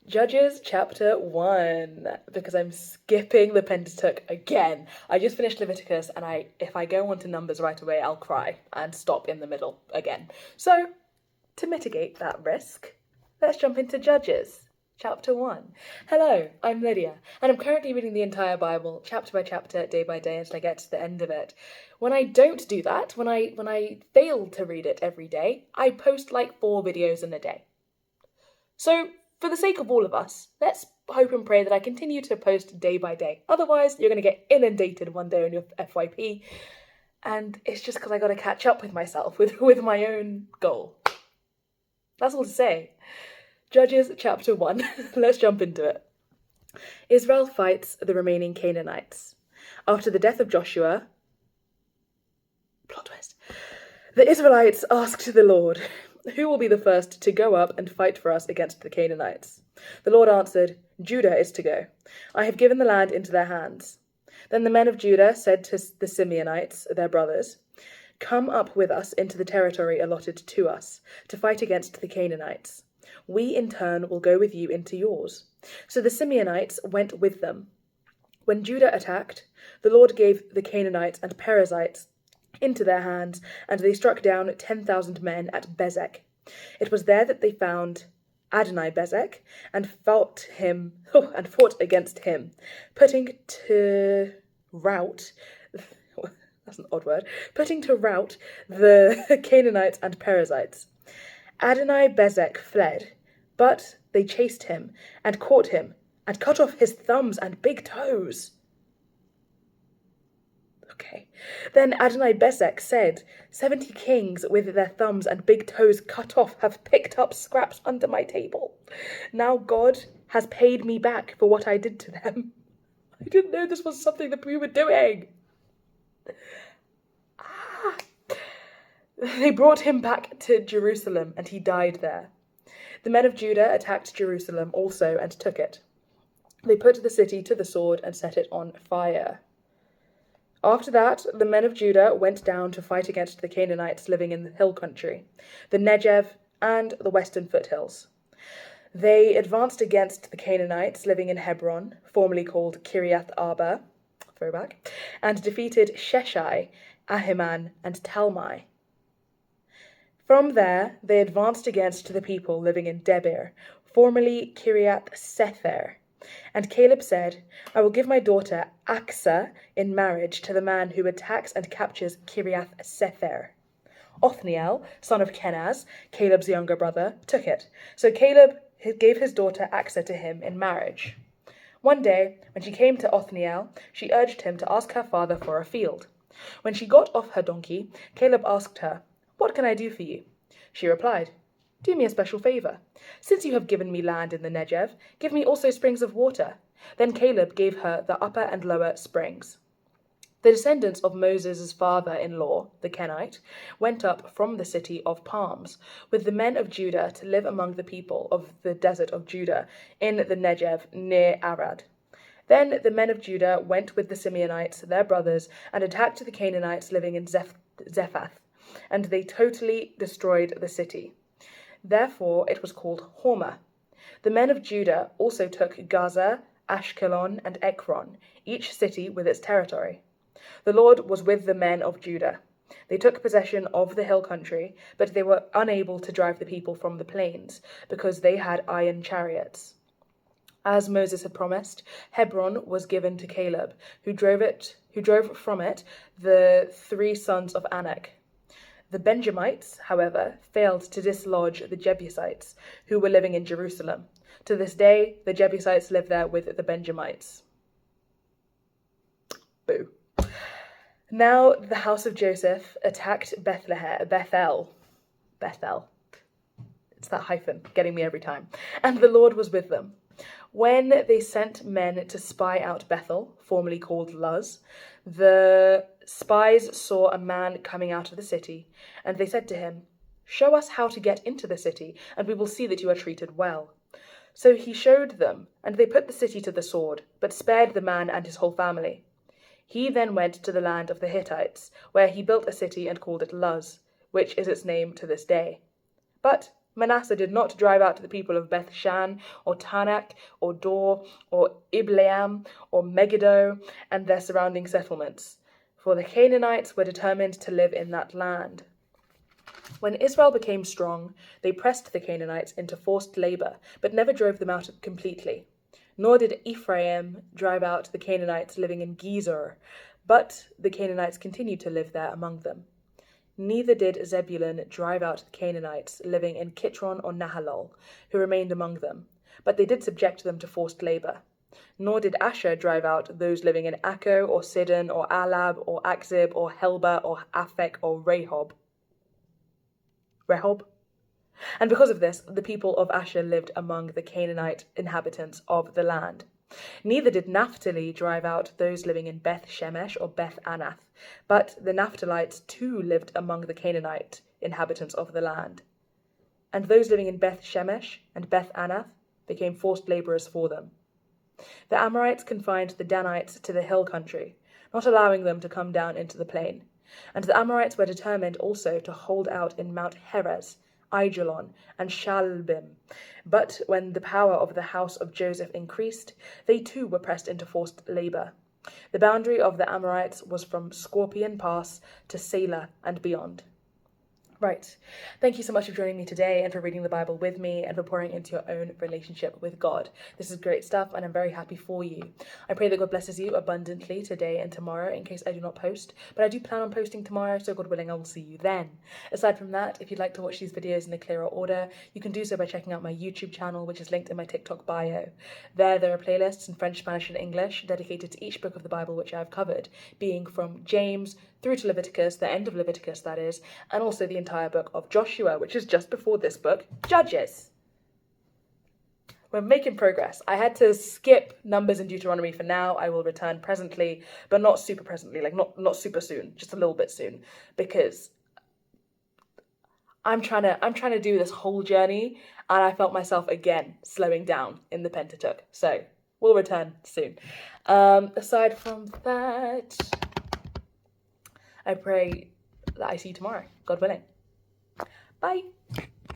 Judges chapter 1, because I'm skipping the Pentateuch again. I just finished Leviticus, and if I go on to Numbers right away, I'll cry and stop in the middle again. So, to mitigate that risk, let's jump into Judges chapter 1. Hello, I'm Lydia, and I'm currently reading the entire Bible, chapter by chapter, day by day, until I get to the end of it. When I don't do that, when I fail to read it every day, I post like 4 videos in a day. So, for the sake of all of us, let's hope and pray that I continue to post day by day. Otherwise, you're going to get inundated one day on your FYP, and it's just because I got to catch up with myself, with my own goal. That's all to say. Judges chapter 1. Let's jump into it. Israel fights the remaining Canaanites. After the death of Joshua, plot twist, the Israelites asked the Lord, "Who will be the first to go up and fight for us against the Canaanites?" The Lord answered, "Judah is to go. I have given the land into their hands." Then the men of Judah said to the Simeonites, their brothers, "Come up with us into the territory allotted to us, to fight against the Canaanites. We in turn will go with you into yours." So the Simeonites went with them. When Judah attacked, the Lord gave the Canaanites and Perizzites into their hands, and they struck down 10,000 men at Bezek. It was there that they found Adoni-Bezek and fought against him, putting to rout the Canaanites and Perizzites. Adoni-Bezek fled, but they chased him and caught him and cut off his thumbs and big toes. Okay. Then Adoni-Bezek said, 70 kings with their thumbs and big toes cut off have picked up scraps under my table. Now God has paid me back for what I did to them. I didn't know this was something that we were doing. They brought him back to Jerusalem, and he died there. The men of Judah attacked Jerusalem also and took it. They put the city to the sword and set it on fire. After that, the men of Judah went down to fight against the Canaanites living in the hill country, the Negev, and the western foothills. They advanced against the Canaanites living in Hebron, formerly called Kiriath Arba, throwback, and defeated Sheshai, Ahiman, and Talmai. From there, they advanced against the people living in Debir, formerly Kiriath Sefer. And Caleb said, "I will give my daughter Achsah in marriage to the man who attacks and captures Kiriath Sefer." Othniel, son of Kenaz, Caleb's younger brother, took it. So Caleb gave his daughter Achsah to him in marriage. One day, when she came to Othniel, she urged him to ask her father for a field. When she got off her donkey, Caleb asked her, "What can I do for you?" She replied, "Do me a special favor. Since you have given me land in the Negev, give me also springs of water." Then Caleb gave her the upper and lower springs. The descendants of Moses' father-in-law, the Kenite, went up from the city of palms with the men of Judah to live among the people of the desert of Judah in the Negev near Arad. Then the men of Judah went with the Simeonites, their brothers, and attacked the Canaanites living in Zephath, and they totally destroyed the city. Therefore it was called Hormah. The men of Judah also took Gaza, Ashkelon, and Ekron, each city with its territory. The Lord was with the men of Judah. They took possession of the hill country, but they were unable to drive the people from the plains, because they had iron chariots. As Moses had promised, Hebron was given to Caleb, who drove from it the 3 sons of Anak. The Benjamites, however, failed to dislodge the Jebusites, who were living in Jerusalem. To this day, the Jebusites live there with the Benjamites. Boo. Now the house of Joseph attacked Bethel. It's that hyphen, getting me every time. And the Lord was with them. When they sent men to spy out Bethel, formerly called Luz, the spies saw a man coming out of the city, and they said to him, "Show us how to get into the city, and we will see that you are treated well." So he showed them, and they put the city to the sword, but spared the man and his whole family. He then went to the land of the Hittites, where he built a city and called it Luz, which is its name to this day. But Manasseh did not drive out the people of Beth Shan, or Tanakh, or Dor, or Ibleam, or Megiddo, and their surrounding settlements, for the Canaanites were determined to live in that land. When Israel became strong, they pressed the Canaanites into forced labor, but never drove them out completely. Nor did Ephraim drive out the Canaanites living in Gezer, but the Canaanites continued to live there among them. Neither did Zebulun drive out the Canaanites living in Kitron or Nahalol, who remained among them, but they did subject them to forced labor. Nor did Asher drive out those living in Akko or Sidon or Alab or Akzib or Helba or Aphek or Rehob. And because of this, the people of Asher lived among the Canaanite inhabitants of the land. Neither did Naphtali drive out those living in Beth Shemesh or Beth Anath, but the Naphtalites too lived among the Canaanite inhabitants of the land. And those living in Beth Shemesh and Beth Anath became forced laborers for them. The Amorites confined the Danites to the hill country, not allowing them to come down into the plain. And the Amorites were determined also to hold out in Mount Heres, Aijalon, and Shalbim. But when the power of the house of Joseph increased, they too were pressed into forced labor. The boundary of the Amorites was from Scorpion Pass to Selah and beyond. Right. Thank you so much for joining me today and for reading the Bible with me and for pouring into your own relationship with God. This is great stuff and I'm very happy for you. I pray that God blesses you abundantly today and tomorrow in case I do not post, but I do plan on posting tomorrow, so God willing I will see you then. Aside from that, if you'd like to watch these videos in a clearer order, you can do so by checking out my YouTube channel, which is linked in my TikTok bio. There are playlists in French, Spanish and English dedicated to each book of the Bible which I have covered, being from James through to Leviticus, the end of Leviticus that is, and also the entire book of Joshua, which is just before this book, Judges. We're making progress. I had to skip Numbers and Deuteronomy for now. I will return presently, but not super presently, like not super soon, just a little bit soon, because I'm trying to do this whole journey, and I felt myself again slowing down in the Pentateuch. So we'll return soon. Aside from that, I pray that I see you tomorrow, God willing. Bye.